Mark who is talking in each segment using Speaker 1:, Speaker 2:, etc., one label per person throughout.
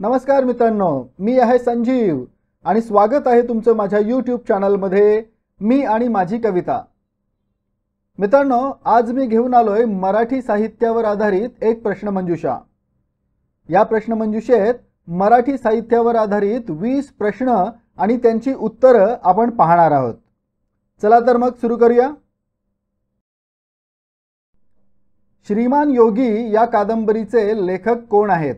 Speaker 1: नमस्कार मित्रांनो, मी आहे संजीव आणि स्वागत आहे तुमचं माझ्या YouTube चॅनलमध्ये मी आणि माझी कविता। मित्रांनो, आज मी घेऊन आलोय मराठी साहित्यावर आधारित एक प्रश्नमंजुषा। या प्रश्नमंजुषेत मराठी साहित्यावर आधारित 20 प्रश्न आणि त्यांची उत्तरं आपण पाहणार आहोत। चला तर मग सुरू करूया। श्रीमान योगी या कादंबरीचे लेखक कोण आहेत?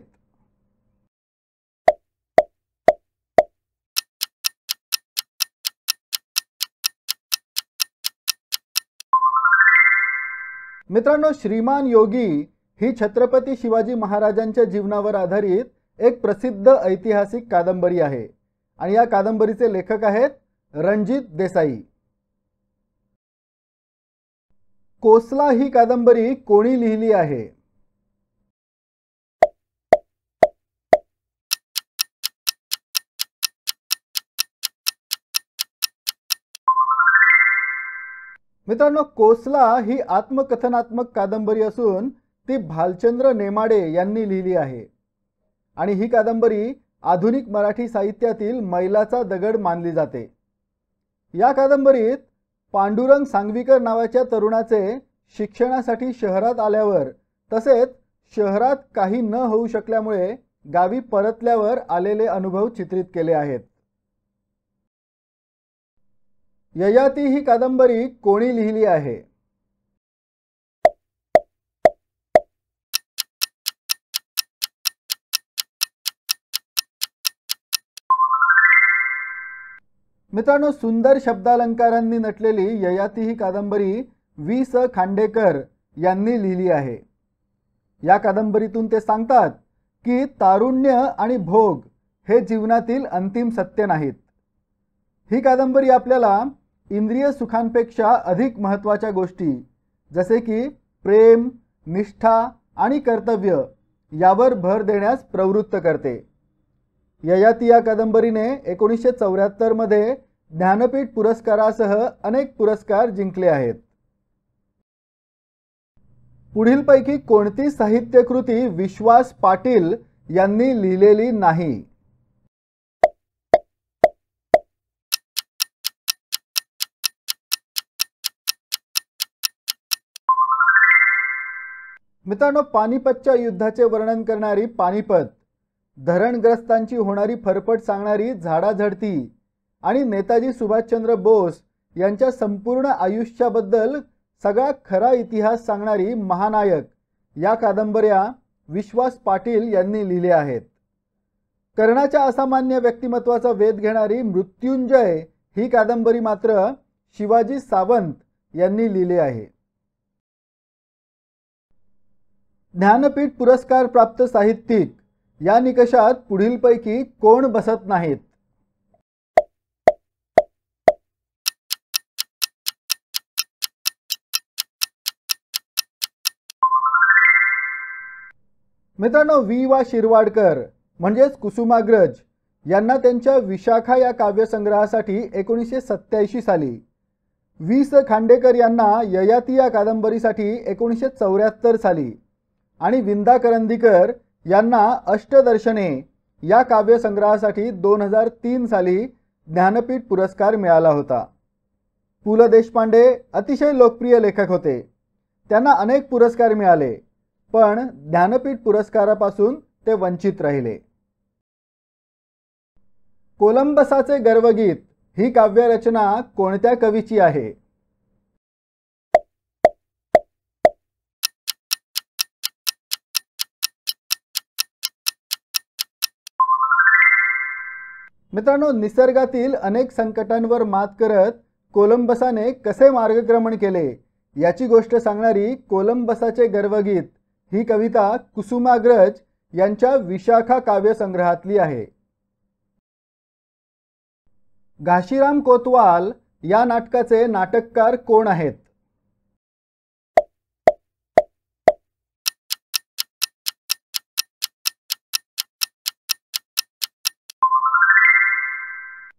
Speaker 1: मित्रांनो, श्रीमान योगी ही छत्रपती शिवाजी महाराजांच्या जीवनावर आधारित एक प्रसिद्ध ऐतिहासिक कादंबरी आहे आणि या कादंबरीचे लेखक आहेत रणजित देसाई। कोसला ही कादंबरी कोणी लिहिली आहे? मित्रांनो, कोसला ही आत्मकथनात्मक कादंबरी असून ती भालचंद्र नेमाडे यांनी लिहिली आहे आणि ही कादंबरी आधुनिक मराठी साहित्यातील मैलाचा दगड मानली जाते। या कादंबरीत पांडुरंग सांगवीकर नावाच्या तरुणाचे शिक्षणासाठी शहरात आल्यावर तसेच शहरात काही न होऊ शकल्यामुळे गावी परतल्यावर आलेले अनुभव चित्रित केले आहेत। ययाती ही कादंबरी कोणी लिहिली आहे? मित्रांनो, सुंदर शब्दालंकारांनी नटलेली ययाती ही कादंबरी वि.स. खांडेकर यांनी लिहिली आहे। या कादंबरीतून ते सांगतात की तारुण्य आणि भोग हे जीवनातील अंतिम सत्य नाहीत। ही कादंबरी आपल्याला इंद्रिय सुखांपेक्षा अधिक महत्त्वाच्या गोष्टी जसे की प्रेम, निष्ठा आणि कर्तव्य यावर भर देण्यास प्रवृत्त करते। ययाती या कादंबरीने 1974 मध्ये ज्ञानपीठ पुरस्कारासह अनेक पुरस्कार जिंकले आहेत। पुढीलपैकी कोणती साहित्यकृती विश्वास पाटील यांनी लिहिलेली नाही? मित्रांनो, पानिपतच्या युद्धाचे वर्णन करणारी पानिपत, धरणग्रस्तांची होणारी फरफट सांगणारी झाडाझडती आणि नेताजी सुभाषचंद्र बोस यांच्या संपूर्ण आयुष्याबद्दल सगळा खरा इतिहास सांगणारी महानायक या कादंबऱ्या विश्वास पाटील यांनी लिहिल्या आहेत। कर्णाच्या असामान्य व्यक्तिमत्वाचा वेध घेणारी मृत्युंजय ही कादंबरी मात्र शिवाजी सावंत यांनी लिहिली आहे। ज्ञानपीठ पुरस्कार प्राप्त साहित्यिक या निकषात पुढीलपैकी कोण बसत नाहीत? मित्रांनो, वि.वा. शिरवाडकर म्हणजेच कुसुमाग्रज यांना त्यांच्या विशाखा या काव्यसंग्रहासाठी 1987 साली, वि.स. खांडेकर यांना ययाती या कादंबरीसाठी 1974 साली आणि विंदा करंदीकर यांना अष्टदर्शने या काव्यसंग्रहासाठी 2003 साली ज्ञानपीठ पुरस्कार मिळाला होता। पु ल देशपांडे अतिशय लोकप्रिय लेखक होते। त्यांना अनेक पुरस्कार मिळाले, पण ज्ञानपीठ पुरस्कारापासून ते वंचित राहिले। कोलंबसाचे गर्वगीत ही काव्यरचना कोणत्या कवीची आहे? मित्रांनो, निसर्गातील अनेक संकटांवर मात करत कोलंबसाने कसे मार्गक्रमण केले याची गोष्ट सांगणारी कोलंबसाचे गर्वगीत ही कविता कुसुमाग्रज यांच्या विशाखा काव्यसंग्रहातली आहे। घाशीराम कोतवाल या नाटकाचे नाटककार कोण आहेत?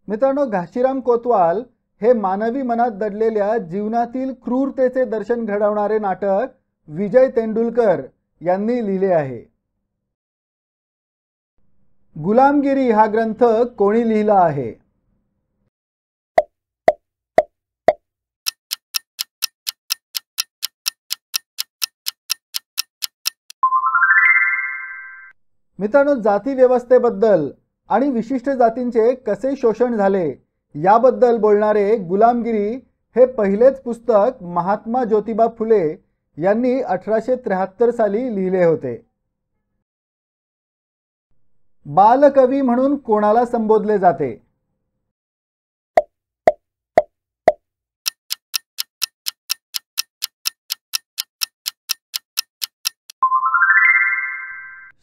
Speaker 1: मित्रांनो, घाशीराम कोतवाल हे मानवी मनात दडलेल्या जीवनातील क्रूरतेचे दर्शन घडवणारे नाटक विजय तेंडुलकर यांनी लिहिले आहे। गुलामगिरी हा ग्रंथ कोणी लिहिला आहे? मित्रांनो, जाती व्यवस्थेबद्दल आणि विशिष्ट जातींचे कसे शोषण झाले याबद्दल बोलणारे गुलामगिरी हे पहिलेच पुस्तक महात्मा ज्योतिबा फुले यांनी 1873 साली लिहिले होते. बालकवी म्हणून कोणाला संबोधले जाते?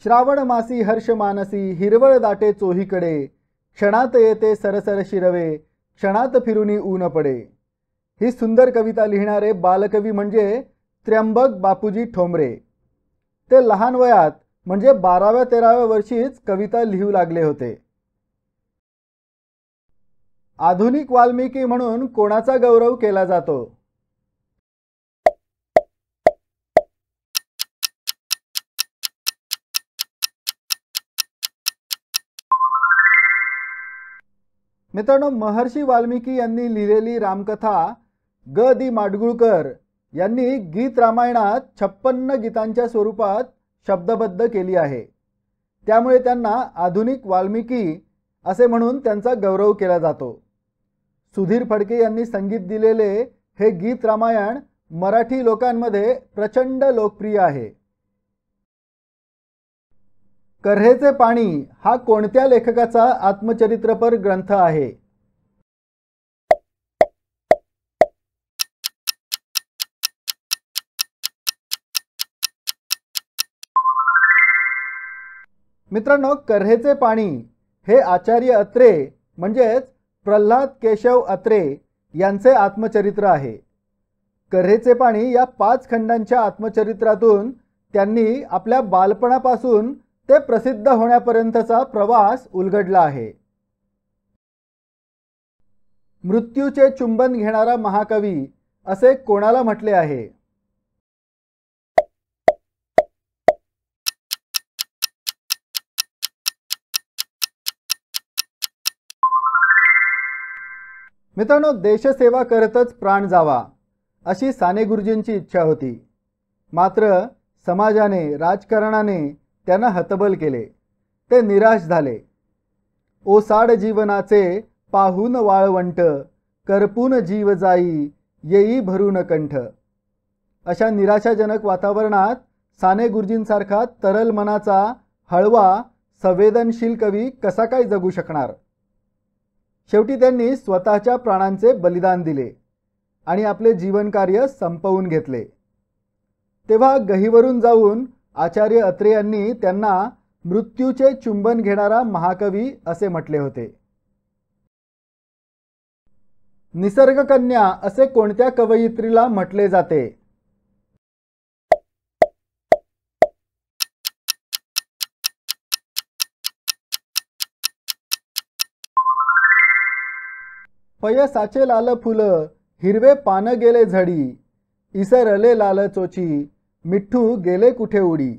Speaker 1: श्रावण मासी हर्ष मानसी हिरवळ दाटे चोहीकडे, क्षणात येते सरसर शिरवे, क्षणात फिरुनी ऊन पडे. ही सुंदर कविता लिहिणारे बालकवी म्हणजे त्र्यंबक बापूजी ठोंबरे. ते लहान वयात म्हणजे 12व्या-13व्या वर्षीच कविता लिहू लागले होते. आधुनिक वाल्मिकी म्हणून कोणाचा गौरव केला जातो? मित्रांनो, महर्षी वाल्मिकी यांनी लिहिलेली रामकथा ग दि माडगुळकर यांनी गीत रामायणात 56 गीतांच्या स्वरूपात शब्दबद्ध केली आहे. त्यामुळे त्यांना आधुनिक वाल्मिकी असे म्हणून त्यांचा गौरव केला जातो. सुधीर फडके यांनी संगीत दिलेले हे गीत रामायण मराठी लोकांमध्ये प्रचंड लोकप्रिय आहे. कर्हेचे पाणी हा कोणत्या लेखकाचा आत्मचरित्रपर ग्रंथ आहे? मित्रांनो, कर्हेचे पाणी हे आचार्य अत्रे म्हणजेच प्रल्हाद केशव अत्रे यांचे आत्मचरित्र आहे. कर्हेचे पाणी या 5 खंडांच्या आत्मचरित्रातून त्यांनी आपल्या बालपणापासून ते प्रसिद्ध होण्यापर्यंतचा प्रवास उलगडला आहे. मृत्यूचे चुंबन घेणारा महाकवी असे कोणाला म्हटले आहे? मित्रांनो, देशसेवा करतच प्राण जावा अशी साने गुरुजींची इच्छा होती. मात्र समाजाने, राजकारणाने त्यांना हतबल केले. ते निराश झाले. ओसाड जीवनाचे पाहून वाळवंट, करपून जीव जाई येई भरून कंठ. अशा निराशाजनक वातावरणात साने गुरुजींसारखा तरल मनाचा, हळवा, संवेदनशील कवी कसा काय जगू शकणार? शेवटी त्यांनी स्वतःच्या प्राणांचे बलिदान दिले आणि आपले जीवनकार्य संपवून घेतले. तेव्हा गहिवरून जाऊन आचार्य अत्रे यांनी त्यांना मृत्यूचे चुंबन घेणारा महाकवी असे म्हटले होते. निसर्गकन्या असे कोणत्या कवयित्रीला म्हटले जाते? पय साचे लाल फुल हिरवे पान गेले झडी, इसरले लाल चोची मिठ्ठू गेले कुठे उडी.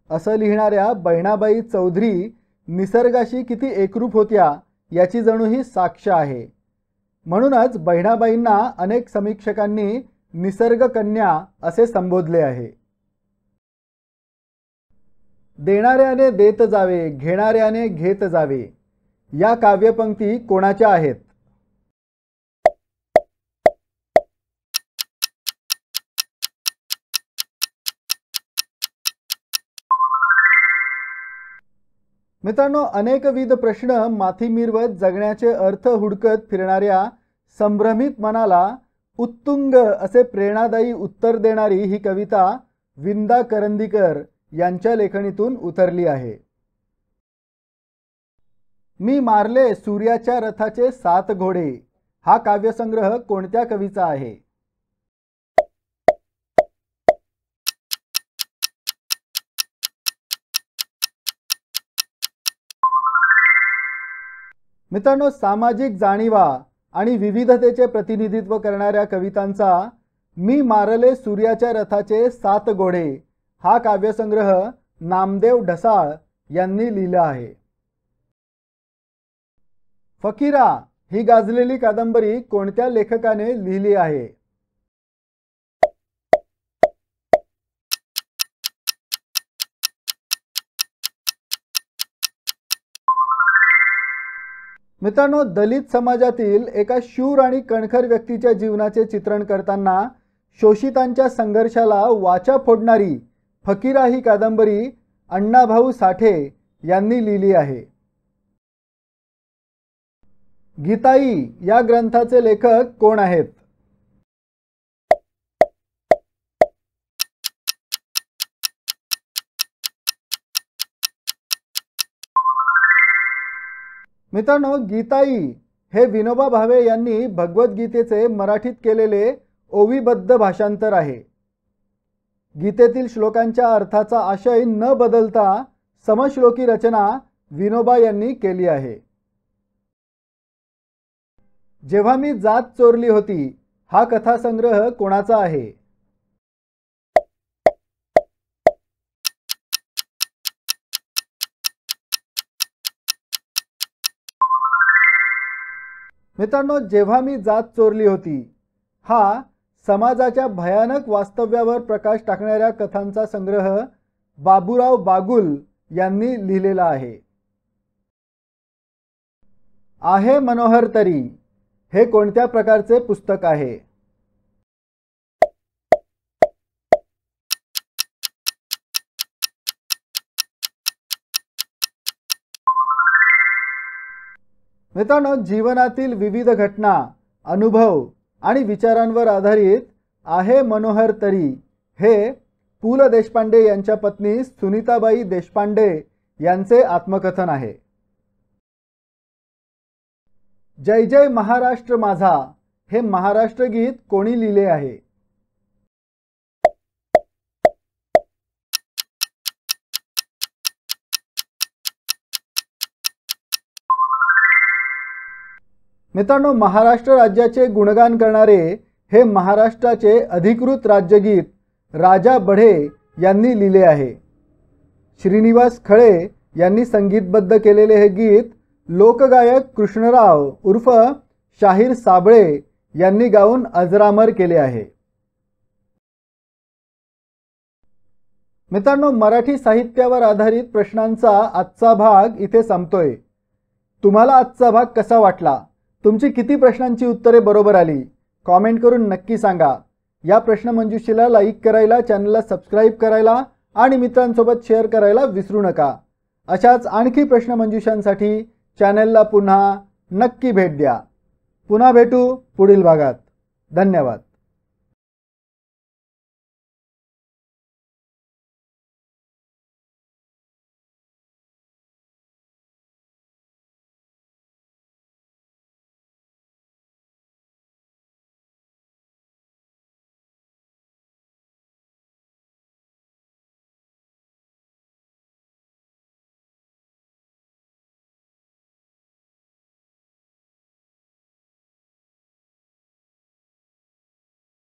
Speaker 1: असं लिहिणाऱ्या बहिणाबाई चौधरी निसर्गाशी किती एकरूप होत्या याची जणू ही साक्ष आहे. म्हणूनच बहिणाबाईंना अनेक समीक्षकांनी निसर्गकन्या असे संबोधले आहे. देणाऱ्याने देत जावे, घेणाऱ्याने घेत जावे या काव्यपंक्ती कोणाच्या आहेत? मित्रांनो, अनेकविध प्रश्न माथी मिरवत जगण्याचे अर्थ हुडकत फिरणाऱ्या संभ्रमित मनाला उत्तुंग असे प्रेरणादायी उत्तर देणारी ही कविता विंदा करंदीकर यांच्या लेखणीतून उतरली आहे. मी मारले सूर्याच्या रथाचे 7 घोडे हा काव्यसंग्रह कोणत्या कवीचा आहे? मित्रांनो, सामाजिक जाणीवा आणि विविधतेचे प्रतिनिधित्व करणाऱ्या कवितांचा मी मारले सूर्याच्या रथाचे 7 घोडे हा काव्यसंग्रह नामदेव ढसाळ यांनी लिहिला आहे. फकीरा ही गाजलेली कादंबरी कोणत्या लेखकाने लिहिली आहे? मित्रांनो, दलित समाजातील एका शूर आणि कणखर व्यक्तीच्या जीवनाचे चित्रण करताना शोषितांच्या संघर्षाला वाचा फोडणारी फकीरा ही कादंबरी अण्णाभाऊ साठे यांनी लिहिली आहे. गीताई या ग्रंथाचे लेखक कोण आहेत? मित्रांनो, गीताई हे विनोबा भावे यांनी भगवद्गीतेचे मराठीत केलेले ओवीबद्ध भाषांतर आहे. गीतेतील श्लोकांच्या अर्थाचा आशय न बदलता समश्लोकी रचना विनोबा यांनी केली आहे. जेव्हा मी जात चोरली होती हा कथासंग्रह कोणाचा आहे? मित्रांनो, जेव्हा मी जात चोरली होती हा समाजाच्या भयानक वास्तव्यावर प्रकाश टाकणाऱ्या कथांचा संग्रह बाबूराव बागुल यांनी लिहिलेला आहे. आहे मनोहर तरी हे कोणत्या प्रकारचे पुस्तक आहे? मित्रांनो, जीवनातील विविध घटना, अनुभव आणि विचारांवर आधारित आहे मनोहर तरी हे पु ल देशपांडे यांच्या पत्नी सुनीताबाई देशपांडे यांचे आत्मकथन आहे. जय जय महाराष्ट्र माझा हे महाराष्ट्र गीत कोणी लिहिले आहे? मित्रांनो, महाराष्ट्र राज्याचे गुणगान करणारे हे महाराष्ट्राचे अधिकृत राज्यगीत राजा बढे यांनी लिहिले आहे. श्रीनिवास खळे यांनी संगीतबद्ध केलेले हे गीत लोकगायक कृष्णराव उर्फ शाहीर साबळे यांनी गाऊन अजरामर केले आहे. मित्रांनो, मराठी साहित्यावर आधारित प्रश्नांचा आजचा भाग इथे संपतोय. तुम्हाला आजचा भाग कसा वाटला? तुमची किती प्रश्नांची उत्तरे बरोबर आली? कॉमेंट करून नक्की सांगा. या प्रश्नमंजुषेला लाईक करायला, चॅनलला सबस्क्राईब करायला आणि मित्रांसोबत शेअर करायला विसरू नका. अशाच आणखी प्रश्नमंजुषांसाठी चॅनलला पुन्हा नक्की भेट द्या. पुन्हा भेटू पुढील भागात. धन्यवाद.